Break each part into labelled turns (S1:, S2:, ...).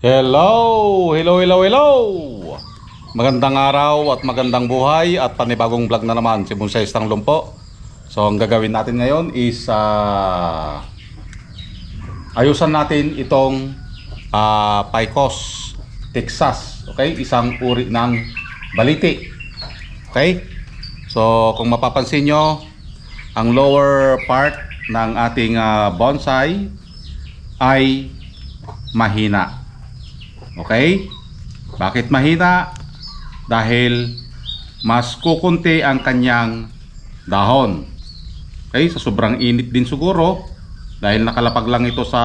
S1: Hello! Hello, hello, hello! Magandang araw at magandang buhay at panibagong vlog na naman si Bonsai Stang Lumpo. So ang gagawin natin ngayon is ayusan natin itong Picos Texas. Okay? Isang uri ng baliti. Okay? So kung mapapansin nyo, ang lower part ng ating bonsai ay mahina. Okay? Bakit mahina? Dahil mas kukunti ang kanyang dahon. Okay? Sa sobrang init din siguro, dahil nakalapag lang ito sa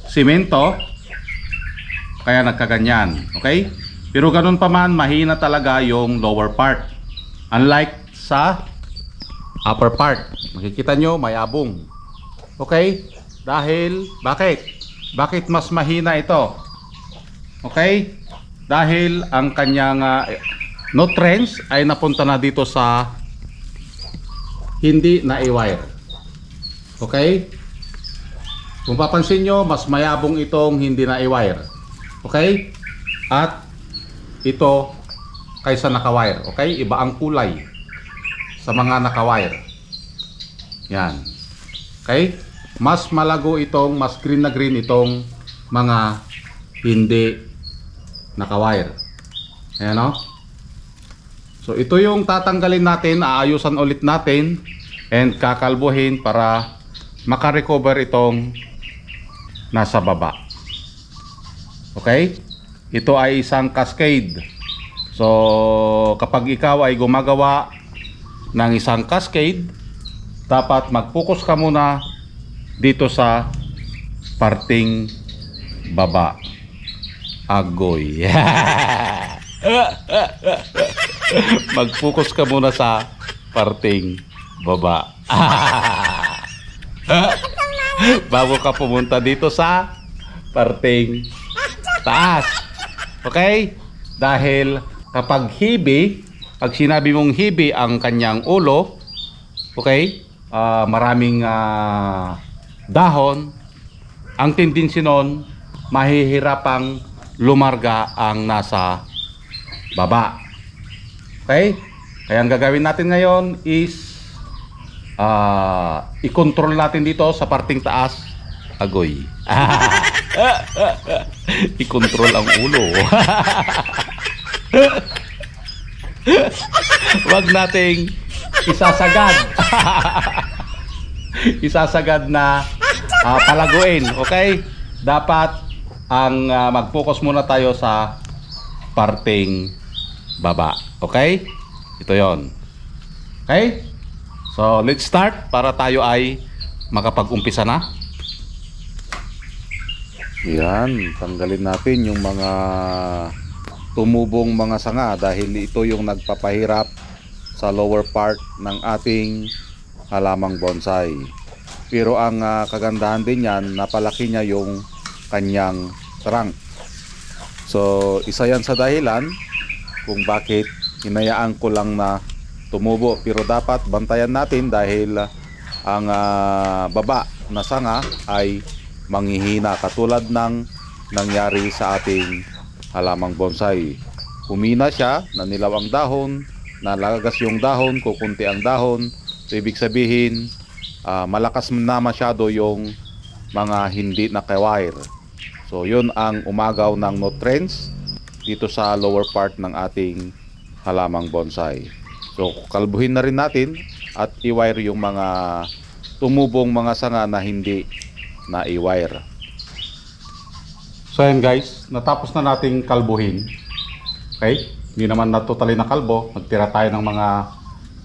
S1: simento, kaya nagkaganyan. Okay? Pero ganun pa man, mahina talaga yung lower part. Unlike sa upper part. Makikita nyo, mayabong. Okay? Dahil, bakit? Bakit mas mahina ito? Okay? Dahil ang kanyang nutrients ay napunta na dito sa hindi na i-wire. Okay? Kung papansin nyo, mas mayabong itong hindi na i-wire. Okay? At ito kaysa naka-wire. Okay? Iba ang kulay sa mga naka-wire. Yan. Okay? Mas malago itong, mas green na green itong mga hindi naka-wire. Ayan o. So ito yung tatanggalin natin, aayusan ulit natin and kakalbuhin para makarecover itong nasa baba. Okay? Ito ay isang cascade. So kapag ikaw ay gumagawa ng isang cascade, dapat mag-focus ka muna dito sa parting baba. Agoy. Mag-focus ka muna sa parting baba. Bago ka pumunta dito sa parting taas. Okay? Dahil kapag hibi, pag sinabi mong hibi ang kanyang ulo, okay? Maraming dahon, ang tendency nun, mahihirapang lumarga ang nasa baba. Okay? Kaya ang gagawin natin ngayon is i-control natin dito sa parting taas. Agoy. I-control ang ulo. Wag nating isasagad. Isasagad na palaguin. Okay? Dapat ang mag-focus muna tayo sa parting baba. Okay? Ito yon. Okay? So, let's start para tayo ay makapag-umpisa na. Yan. Tanggalin natin yung mga tumubong mga sanga dahil ito yung nagpapahirap sa lower part ng ating halamang bonsai. Pero ang kagandahan din yan, napalaki niya yung kanyang trunk. So isa yan sa dahilan kung bakit hinayaan ko lang na tumubo. Pero dapat bantayan natin dahil ang baba na sanga ay manghihina katulad ng nangyari sa ating halamang bonsai. Humina siya, nanilaw ang dahon, nalagas yung dahon, kukunti ang dahon. So ibig sabihin malakas na masyado yung mga hindi naka-wire. So yun ang umagaw ng nutrients dito sa lower part ng ating halamang bonsai. So kalbuhin na rin natin at i-wire yung mga tumubong mga sanga na hindi na i-wire. So yan guys, natapos na nating kalbuhin. Okay? Hindi naman na totally na kalbo, magtira tayo ng mga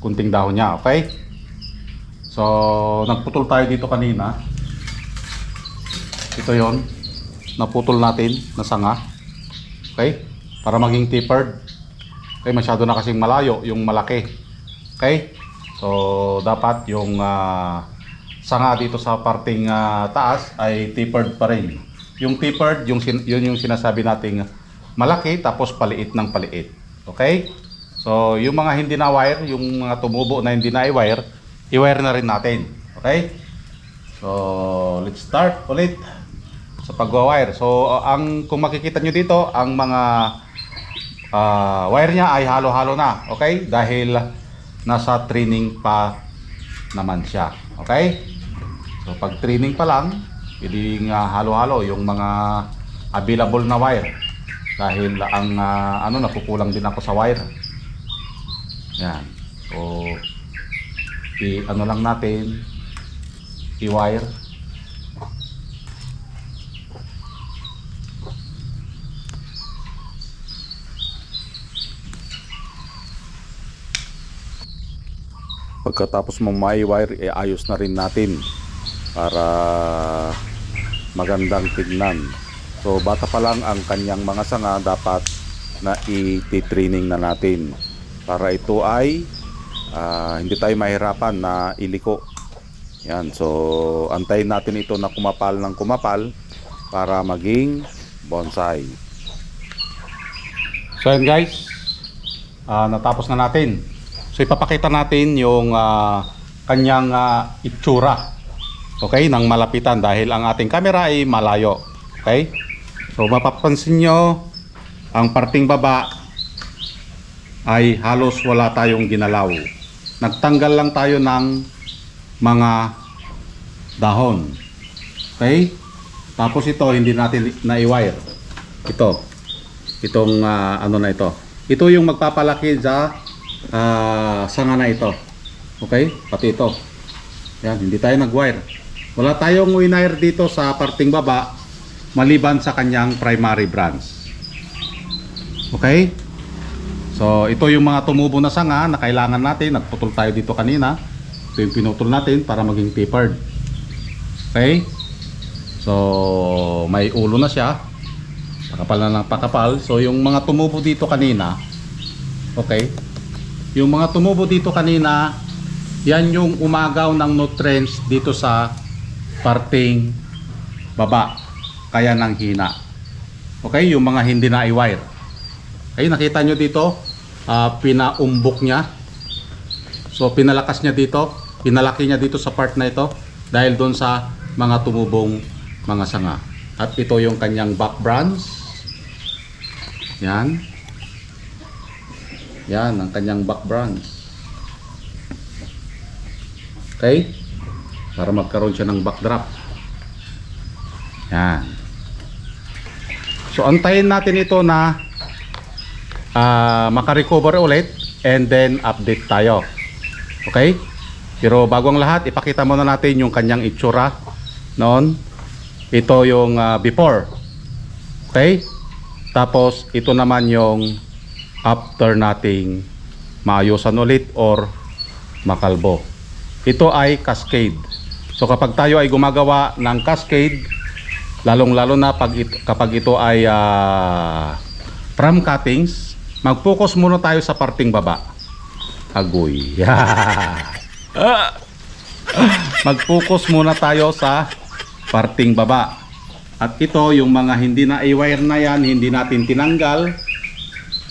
S1: kunting dahon niya. Okay? So nagputol tayo dito kanina. Ito yon, naputol natin na sanga. Okay? Para maging tapered. Okay, masyado na kasing malayo yung malaki. Okay? So dapat yung sanga dito sa parting taas ay tapered pa rin. Yung tapered, yun yung sinasabi nating malaki tapos paliit ng paliit. Okay? So yung mga hindi na wire, yung mga tumubo na hindi na i-wire, i-wire na rin natin. Okay? So let's start ulit. sa pagwa-wire. So kung makikita nyo dito, ang mga wire niya ay halo-halo na, okay? Dahil nasa training pa naman siya, okay? So pag training pa lang, pwedeng halo-halo yung mga available na wire. Dahil ang nakukulang din ako sa wire. Yan. So lang natin, i-wire. Pagkatapos mong mai-wire, ayos na rin natin para magandang tignan. So bata pa lang ang kanyang mga sanga, dapat na i-training na natin para ito ay hindi tayo mahirapan na iliko. Yan, so antayin natin ito na kumapal ng kumapal para maging bonsai. So yan guys, natapos na natin. So ipapakita natin yung kanyang itsura, okay, ng malapitan dahil ang ating camera ay malayo. Okay, so mapapansin nyo, ang parting baba ay halos wala tayong ginalaw. Nagtanggal lang tayo ng mga dahon. Okay, tapos ito hindi natin na-wire. Itong na ito. Ito yung magpapalaki sa sanga na ito. Okay, pati ito. Yan, hindi tayo nag-wire. Wala tayong winire dito sa parting baba maliban sa kanyang primary branch. Okay, so ito yung mga tumubo na sanga na kailangan natin. Nagputol tayo dito kanina. Ito yung pinutol natin para maging tapered. Okay, so may ulo na siya, pakapal na ng pakapal. So yung mga tumubo dito kanina, okay, yung mga tumubo dito kanina, yan yung umagaw ng nutrients dito sa parting baba, kaya nang hina. Okay, yung mga hindi na i-wire. Okay, nakita nyo dito, pinaumbok niya. So pinalakas niya dito, pinalaki niya dito sa part na ito dahil doon sa mga tumubong mga sanga. At ito yung kanyang back branch. Yan. Yan ang kanyang back branch. Okay? Para magkaroon siya ng backdrop. Yan. So antayin natin ito na makarecover ulit and then update tayo. Okay? Pero bago ang lahat, ipakita muna natin yung kanyang itsura noon. Ito yung before. Okay? Tapos ito naman yung after nating maayusan ulit or makalbo. Ito ay cascade. So kapag tayo ay gumagawa ng cascade, lalong-lalo na kapag ito ay from cuttings, mag-focus muna tayo sa parting baba. Agoy. Mag-focus muna tayo sa parting baba. At ito yung mga hindi na i-wire na yan, hindi natin tinanggal.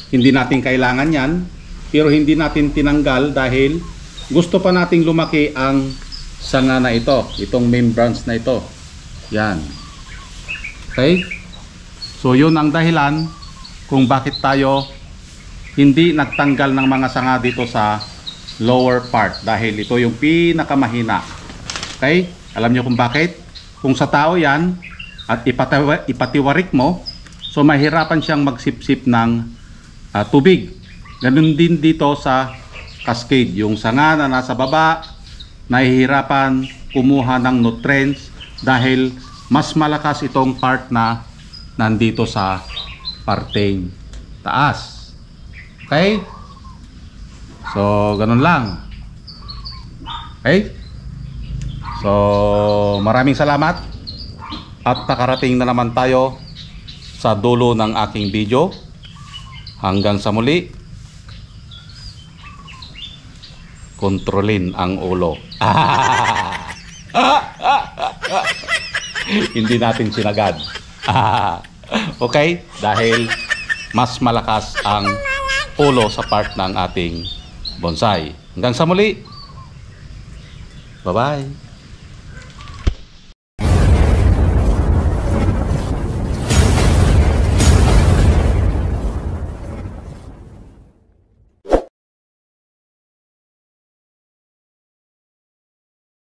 S1: Hindi natin kailangan yan, pero hindi natin tinanggal dahil gusto pa nating lumaki ang sanga na ito, itong main branch na ito. Yan. Okay? So yun ang dahilan kung bakit tayo hindi nagtanggal ng mga sanga dito sa lower part, dahil ito yung pinakamahina. Okay? Alam nyo kung bakit? Kung sa tao yan at ipatiwarik mo, so mahirapan siyang magsipsip ng tubig. Ganun din dito sa cascade. Yung sanga na nasa baba, nahihirapan kumuha ng nutrients dahil mas malakas itong part na nandito sa parteng taas. Okay? So, ganun lang. Okay? So, maraming salamat. At nakarating na naman tayo sa dulo ng aking video. Hanggang sa muli, kontrolin ang ulo. Hindi natin sinagad. Okay? Dahil mas malakas ang ulo sa part ng ating bonsai. Hanggang sa muli. Bye-bye.